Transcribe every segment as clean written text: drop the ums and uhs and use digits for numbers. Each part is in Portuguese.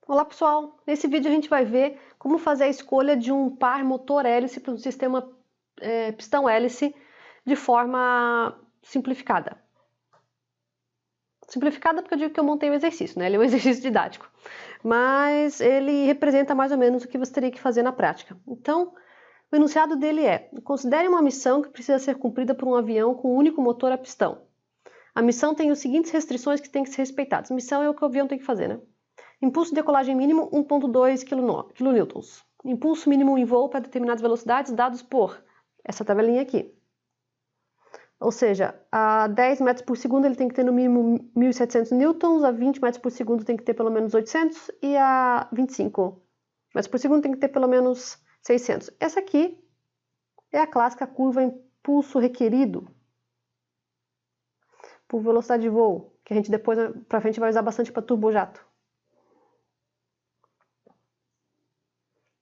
Olá pessoal, nesse vídeo a gente vai ver como fazer a escolha de um par motor-hélice para um sistema pistão-hélice de forma simplificada. Simplificada porque eu digo que eu montei o exercício, né? Ele é um exercício didático, mas ele representa mais ou menos o que você teria que fazer na prática. Então, o enunciado dele é: considere uma missão que precisa ser cumprida por um avião com um único motor a pistão. A missão tem as seguintes restrições que têm que ser respeitadas. Missão é o que o avião tem que fazer, né? Impulso de decolagem mínimo 1.2 kN. Impulso mínimo em voo para determinadas velocidades dados por essa tabelinha aqui. Ou seja, a 10 metros por segundo ele tem que ter no mínimo 1.700 newtons, a 20 metros por segundo tem que ter pelo menos 800 e a 25 metros por segundo tem que ter pelo menos 600. Essa aqui é a clássica curva impulso requerido por velocidade de voo, que a gente depois para frente vai usar bastante para turbojato.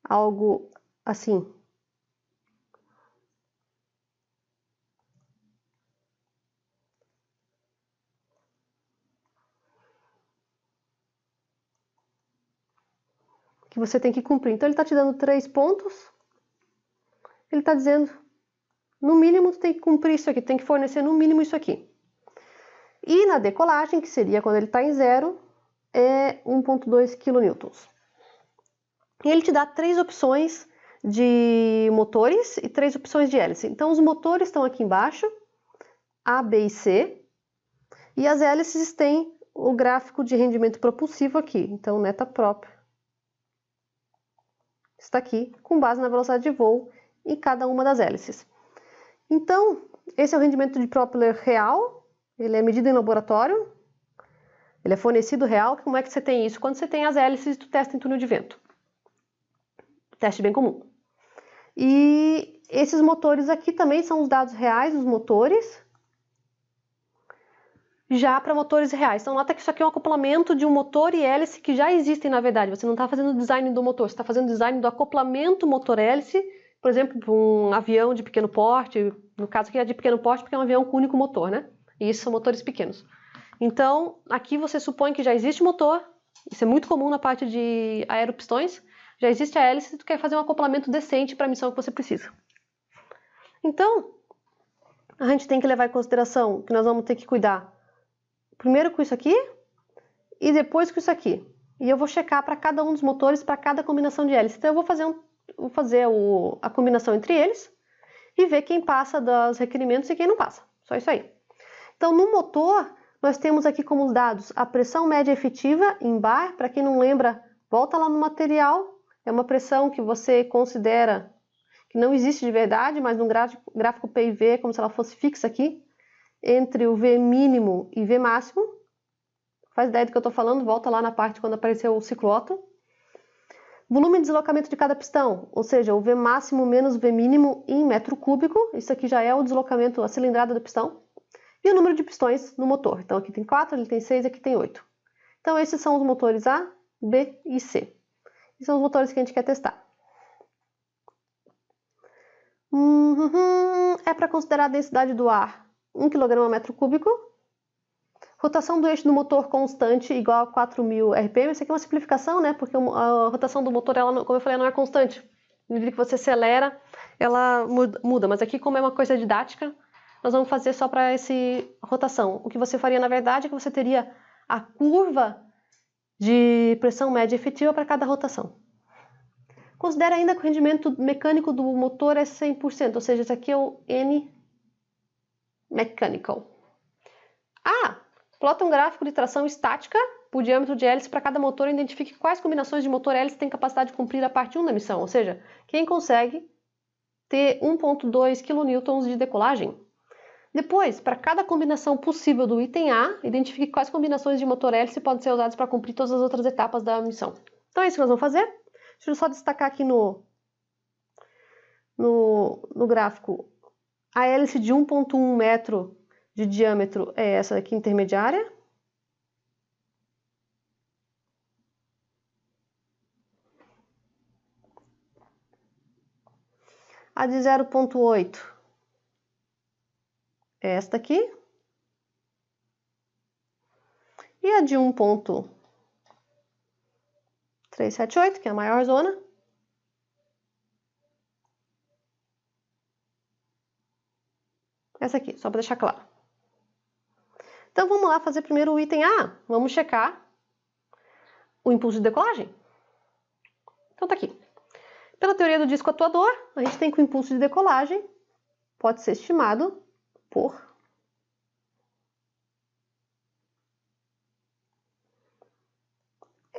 Algo assim. Que você tem que cumprir. Então ele está te dando 3 pontos. Ele está dizendo, no mínimo, tu tem que cumprir isso aqui, tem que fornecer no mínimo isso aqui. E na decolagem, que seria quando ele está em zero, é 1.2 kN. E ele te dá 3 opções de motores e 3 opções de hélice. Então os motores estão aqui embaixo, A, B e C, e as hélices têm o gráfico de rendimento propulsivo aqui, então neta própria está aqui, com base na velocidade de voo em cada uma das hélices. Então, esse é o rendimento de propeller real, ele é medido em laboratório, ele é fornecido real. Como é que você tem isso? Quando você tem as hélices, tu testa em túnel de vento. Teste bem comum. E esses motores aqui também são os dados reais dos motores, já para motores reais. Então, nota que isso aqui é um acoplamento de um motor e hélice que já existem, na verdade. Você não está fazendo o design do motor, você está fazendo o design do acoplamento motor-hélice, por exemplo, para um avião de pequeno porte. No caso aqui é de pequeno porte porque é um avião com único motor, né? E isso são motores pequenos. Então, aqui você supõe que já existe motor, isso é muito comum na parte de aeropistões, já existe a hélice e tu quer fazer um acoplamento decente para a missão que você precisa. Então, a gente tem que levar em consideração que nós vamos ter que cuidar primeiro com isso aqui e depois com isso aqui. E eu vou checar para cada um dos motores, para cada combinação de hélice. Então eu vou fazer a combinação entre eles e ver quem passa dos requerimentos e quem não passa. Só isso aí. Então no motor, nós temos aqui como dados a pressão média efetiva em bar. Para quem não lembra, volta lá no material. É uma pressão que você considera que não existe de verdade, mas no gráfico P e V é como se ela fosse fixa aqui, entre o V mínimo e V máximo. Faz ideia do que eu estou falando, volta lá na parte quando apareceu o ciclo Otto. Volume de deslocamento de cada pistão, ou seja, o V máximo menos o V mínimo em metro cúbico. Isso aqui já é o deslocamento, a cilindrada do pistão. E o número de pistões no motor. Então aqui tem 4, ali tem 6, aqui tem 8. Então esses são os motores A, B e C. E são os motores que a gente quer testar. É para considerar a densidade do ar 1 kg a metro cúbico. Rotação do eixo do motor constante igual a 4.000 RPM. Isso aqui é uma simplificação, né? Porque a rotação do motor, ela, como eu falei, não é constante. No medida que você acelera, ela muda. Mas aqui, como é uma coisa didática, nós vamos fazer só para essa rotação. O que você faria, na verdade, é que você teria a curva de pressão média efetiva para cada rotação. Considere ainda que o rendimento mecânico do motor é 100%, ou seja, esse aqui é o N mechanical. Plota um gráfico de tração estática por diâmetro de hélice para cada motor e identifique quais combinações de motor hélice têm capacidade de cumprir a parte 1 da missão, ou seja, quem consegue ter 1.2 kN de decolagem. Depois, para cada combinação possível do item A, identifique quais combinações de motor hélice podem ser usadas para cumprir todas as outras etapas da missão. Então é isso que nós vamos fazer. Deixa eu só destacar aqui no gráfico a hélice de 1.1 metro de diâmetro é essa aqui intermediária. A de 0.8 é esta aqui. E a de 1.2 378, que é a maior zona. Essa aqui, só para deixar claro. Então, vamos lá fazer primeiro o item A. Vamos checar o impulso de decolagem. Então, tá aqui. Pela teoria do disco atuador, a gente tem que o impulso de decolagem pode ser estimado por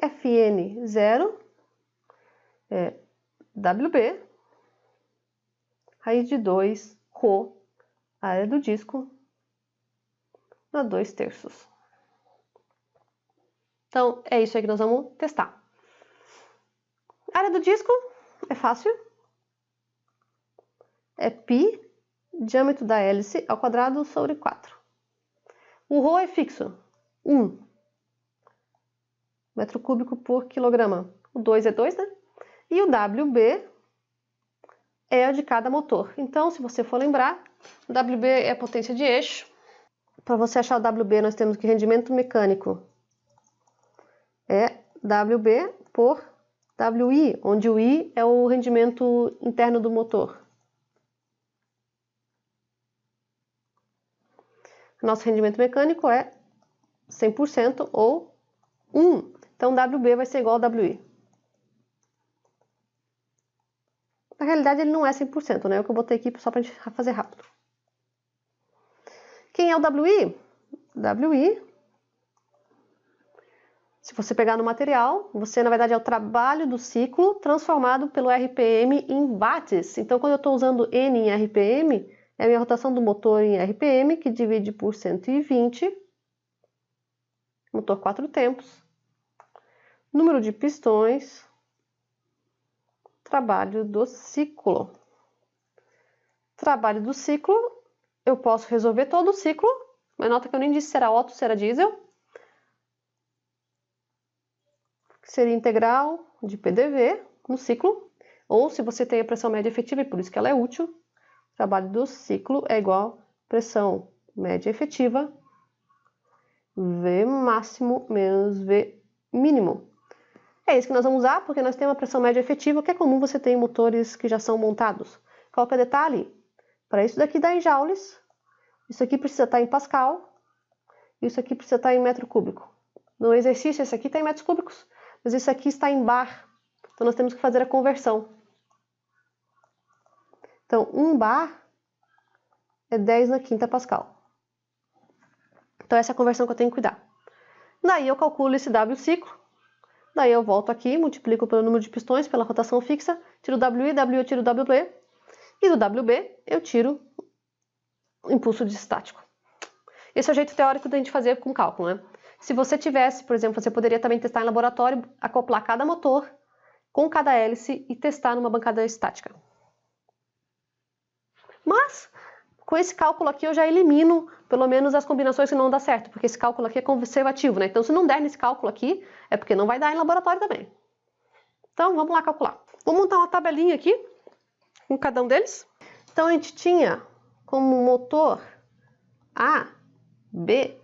Fn0 é WB, raiz de 2, ρ, área do disco, na 2/3. Então, é isso aí que nós vamos testar. A área do disco é fácil. É π, diâmetro da hélice, ao quadrado sobre 4. O ρ é fixo, 1 metro cúbico por quilograma. O 2 é 2, né? E o WB é a de cada motor. Então, se você for lembrar, WB é a potência de eixo. Para você achar o WB, nós temos que rendimento mecânico é WB por WI, onde o I é o rendimento interno do motor. Nosso rendimento mecânico é 100% ou 1. Então, WB vai ser igual a WI. Na realidade, ele não é 100%, né? É o que eu botei aqui só para a gente fazer rápido. Quem é o WI? WI, se você pegar no material, você, na verdade, é o trabalho do ciclo transformado pelo RPM em watts. Então, quando eu estou usando N em RPM, é a minha rotação do motor em RPM, que divide por 120, motor 4 tempos, número de pistões, trabalho do ciclo. Trabalho do ciclo, eu posso resolver todo o ciclo, mas nota que eu nem disse se era Otto ou se era diesel. Que seria integral de PDV no ciclo, ou se você tem a pressão média efetiva, e por isso que ela é útil, o trabalho do ciclo é igual a pressão média efetiva, V máximo menos V mínimo. É isso que nós vamos usar, porque nós temos uma pressão média efetiva, que é comum você ter em motores que já são montados. Qual que é o detalhe? Para isso daqui dar em joules, isso aqui precisa estar em Pascal, isso aqui precisa estar em metro cúbico. No exercício, esse aqui está em metros cúbicos, mas isso aqui está em bar. Então, nós temos que fazer a conversão. Então, 1 bar é 10 na quinta Pascal. Então, essa é a conversão que eu tenho que cuidar. Daí, eu calculo esse W ciclo. Daí, eu volto aqui, multiplico pelo número de pistões, pela rotação fixa, tiro WI, WI eu tiro WB. E do WB, eu tiro o impulso de estático. Esse é o jeito teórico da gente fazer com cálculo, né? Se você tivesse, por exemplo, você poderia também testar em laboratório, acoplar cada motor com cada hélice e testar numa bancada estática. Mas, com esse cálculo aqui, eu já elimino, pelo menos, as combinações que não dão certo, porque esse cálculo aqui é conservativo, né? Então, se não der nesse cálculo aqui, é porque não vai dar em laboratório também. Então, vamos lá calcular. Vou montar uma tabelinha aqui, com cada um deles. Então, a gente tinha como motor A, B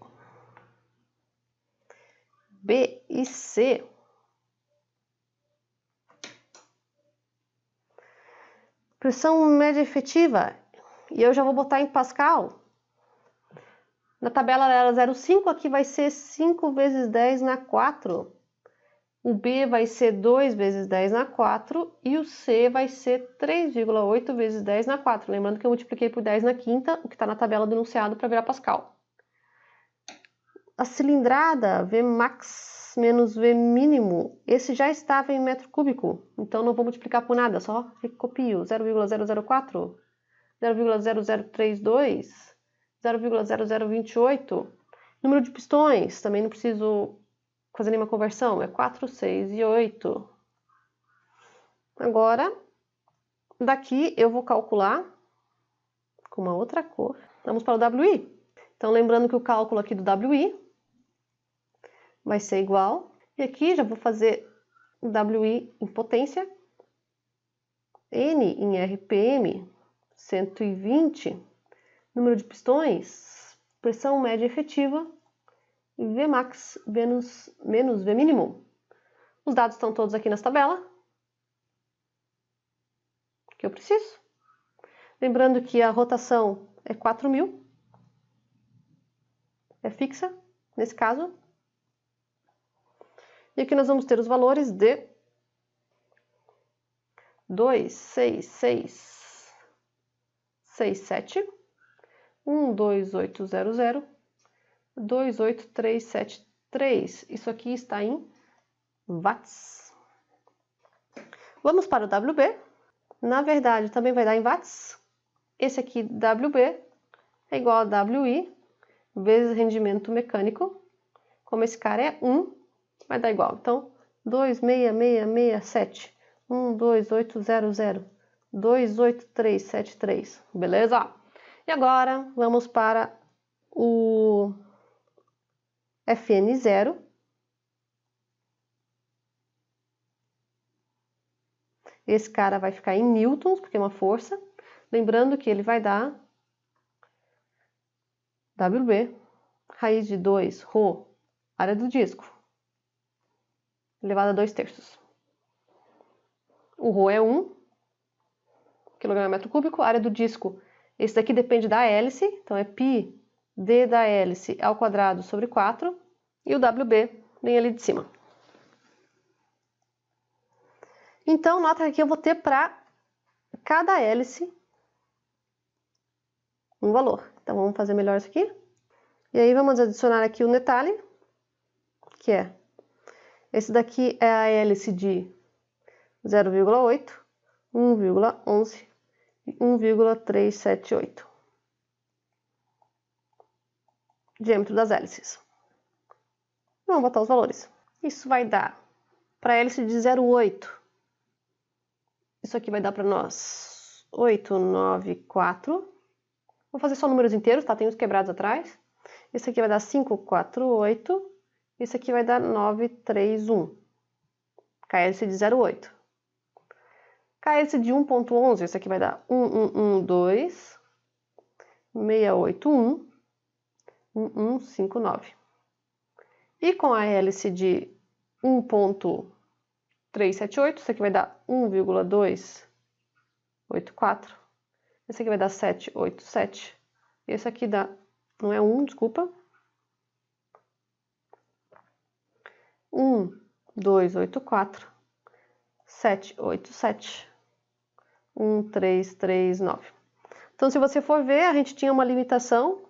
e C. Pressão média efetiva, e eu já vou botar em Pascal. Na tabela era 0,5, aqui vai ser 5 vezes 10 na 4. O B vai ser 2 vezes 10 na 4 e o C vai ser 3,8 vezes 10 na 4. Lembrando que eu multipliquei por 10 na quinta, o que está na tabela do enunciado para virar Pascal. A cilindrada, V max menos V mínimo, esse já estava em metro cúbico, então não vou multiplicar por nada, só recopio 0,0004, 0,0032, 0,0028. Número de pistões, também não preciso fazer nenhuma conversão, é 4, 6 e 8. Agora, daqui eu vou calcular com uma outra cor. Vamos para o WI. Então, lembrando que o cálculo aqui do WI vai ser igual. E aqui já vou fazer o WI em potência. N em RPM, 120. Número de pistões, pressão média efetiva. E V max menos V mínimo. Os dados estão todos aqui nessa tabela, que eu preciso. Lembrando que a rotação é 4.000, é fixa, nesse caso. E aqui nós vamos ter os valores de 26667, 12800, 28373. Isso aqui está em watts. Vamos para o WB. Na verdade, também vai dar em watts. Esse aqui, WB, é igual a WI vezes rendimento mecânico. Como esse cara é 1, vai dar igual. Então, 26667, 12800, 28373. Beleza? E agora, vamos para o FN0. Esse cara vai ficar em newtons, porque é uma força. Lembrando que ele vai dar WB, raiz de 2, ρ, área do disco, elevado a 2/3. O ρ é 1 kg/m³, a área do disco, esse daqui depende da hélice, então é π d da hélice ao quadrado sobre 4, e o WB vem ali de cima. Então, nota que aqui eu vou ter para cada hélice um valor. Então, vamos fazer melhor isso aqui. E aí, vamos adicionar aqui o detalhe, que é, esse daqui é a hélice de 0,8, 1,11 e 1,378. Diâmetro das hélices. Vamos botar os valores. Isso vai dar para a hélice de 0,8. Isso aqui vai dar para nós 894. Vou fazer só números inteiros, tá? Tem os quebrados atrás. Esse aqui vai dar 548. Esse aqui vai dar 931. KLC de 0,8. KLC de 1,11. Esse aqui vai dar 1112, 681, 1159. E com a hélice de 1,378, isso aqui vai dar 1,284. Esse aqui vai dar 787. Esse aqui dá, não é 1, desculpa. 1284, 787, 1339. Então, se você for ver, a gente tinha uma limitação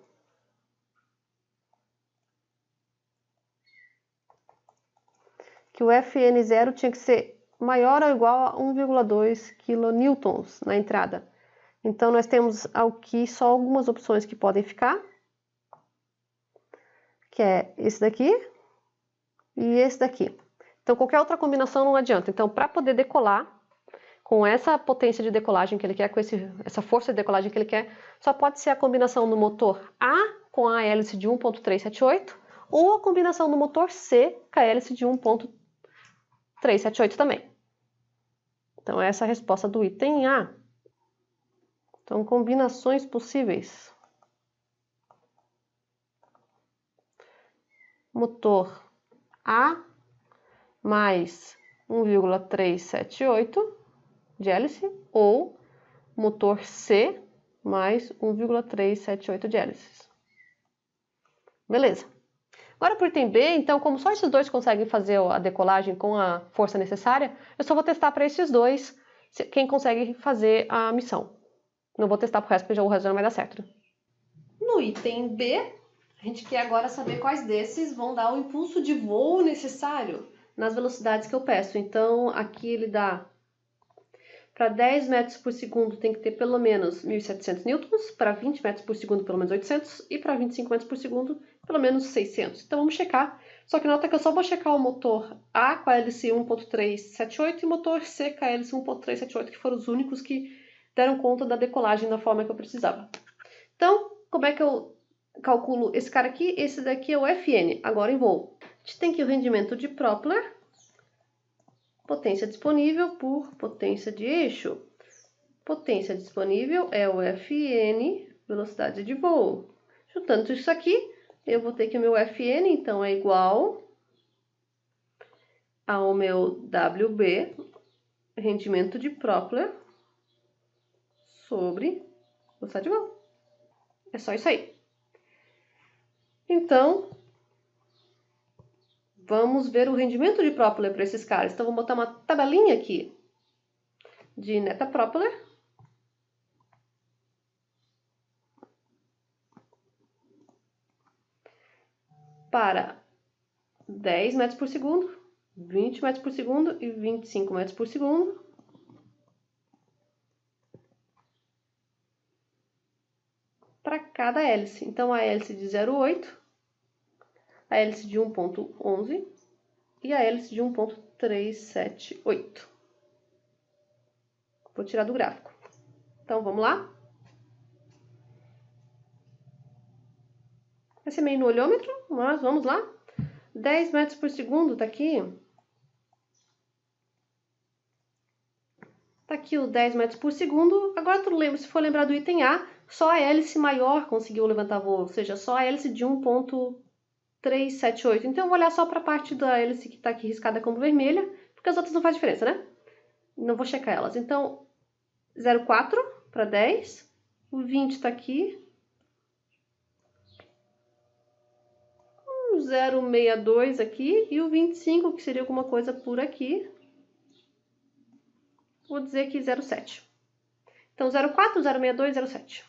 que o FN0 tinha que ser maior ou igual a 1,2 kN na entrada. Então, nós temos aqui só algumas opções que podem ficar, que é esse daqui e esse daqui. Então, qualquer outra combinação não adianta. Então, para poder decolar, com essa potência de decolagem que ele quer, com essa força de decolagem que ele quer, só pode ser a combinação do motor A com a hélice de 1,378 ou a combinação do motor C com a hélice de 1,378 também. Então, essa é a resposta do item A. Então, combinações possíveis. Motor A mais 1,378 de hélice ou motor C mais 1,378 de hélices. Beleza. Agora, por item B, então, como só esses dois conseguem fazer a decolagem com a força necessária, eu só vou testar para esses dois quem consegue fazer a missão. Não vou testar pro resto, porque o resto já não vai dar certo. No item B, a gente quer agora saber quais desses vão dar o impulso de voo necessário nas velocidades que eu peço. Então, aqui ele dá para 10 metros por segundo tem que ter pelo menos 1.700 newtons, para 20 metros por segundo pelo menos 800 e para 25 metros por segundo pelo menos 600. Então, vamos checar. Só que nota que eu só vou checar o motor A com a hélice 1.378 e o motor C com a hélice 1.378, que foram os únicos que deram conta da decolagem da forma que eu precisava. Então, como é que eu calculo esse cara aqui? Esse daqui é o FN, agora em voo. A gente tem aqui o rendimento de Propeller, potência disponível por potência de eixo. Potência disponível é o FN, velocidade de voo. Juntando isso aqui, eu vou ter que o meu FN, então, é igual ao meu WB, rendimento de Propeller, sobre velocidade de voo. É só isso aí. Então, vamos ver o rendimento de Propeller para esses caras. Então, vou botar uma tabelinha aqui de neta Propeller. Para 10 metros por segundo, 20 metros por segundo e 25 metros por segundo. Para cada hélice. Então, a hélice de 0,8, a hélice de 1,11 e a hélice de 1,378. Vou tirar do gráfico. Então, vamos lá? Vai ser meio no olhômetro, mas vamos lá. 10 metros por segundo, tá aqui. Tá aqui o 10 metros por segundo. Agora, se for lembrar do item A, só a hélice maior conseguiu levantar voo, ou seja, só a hélice de 1,378. Então, eu vou olhar só para a parte da hélice que está aqui riscada como vermelha, porque as outras não faz diferença, né? Não vou checar elas. Então, 0,4 para 10. O 20 está aqui. 0,62 aqui. E o 25, que seria alguma coisa por aqui. Vou dizer que 0,7. Então, 0,4, 0,62, 0,7.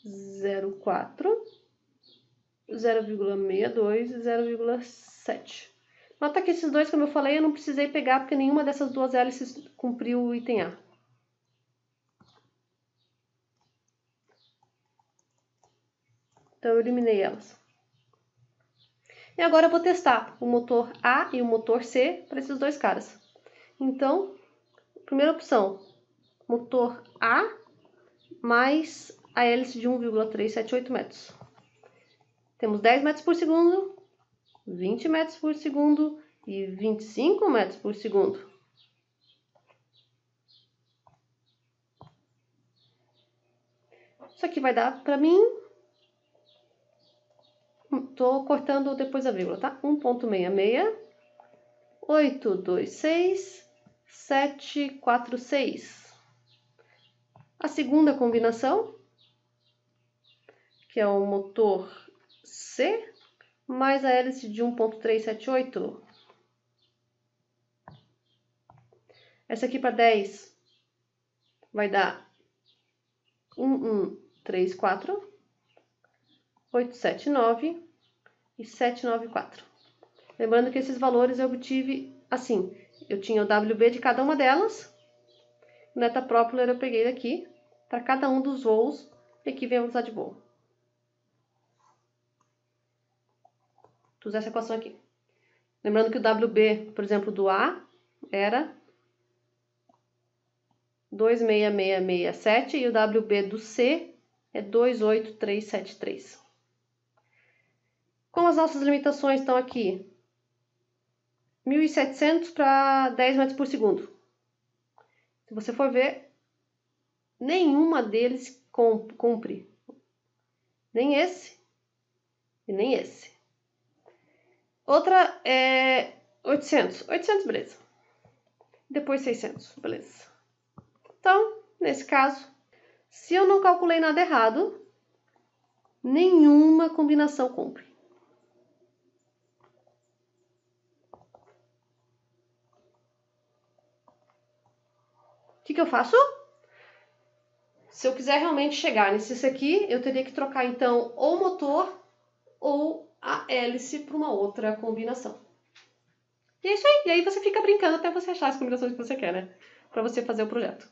0,4, 0,62 e 0,7. Nota que esses dois, como eu falei, eu não precisei pegar porque nenhuma dessas duas hélices cumpriu o item A. Então, eu eliminei elas. E agora eu vou testar o motor A e o motor C para esses dois caras. Então, primeira opção, motor A mais a hélice de 1,378 metros. Temos 10 metros por segundo, 20 metros por segundo e 25 metros por segundo. Isso aqui vai dar para mim... Estou cortando depois a vírgula, tá? 1,66, 826, 746. A segunda combinação, que é o motor C, mais a hélice de 1,378. Essa aqui para 10 vai dar 1134, 879 e 794. Lembrando que esses valores eu obtive assim. Eu tinha o WB de cada uma delas. O neta Propeller eu peguei daqui para cada um dos voos. E aqui vem a velocidade de voo. Vou usar essa equação aqui. Lembrando que o WB, por exemplo, do A era 26667 e o WB do C é 28373. Como as nossas limitações estão aqui, 1.700 para 10 metros por segundo. Se você for ver, nenhuma deles cumpre. Nem esse e nem esse. Outra é 800. 800, beleza. Depois 600, beleza. Então, nesse caso, se eu não calculei nada errado, nenhuma combinação cumpre. O que eu faço? Se eu quiser realmente chegar nesse aqui, eu teria que trocar então ou o motor ou a hélice para uma outra combinação. E é isso aí. E aí você fica brincando até você achar as combinações que você quer, né? Para você fazer o projeto.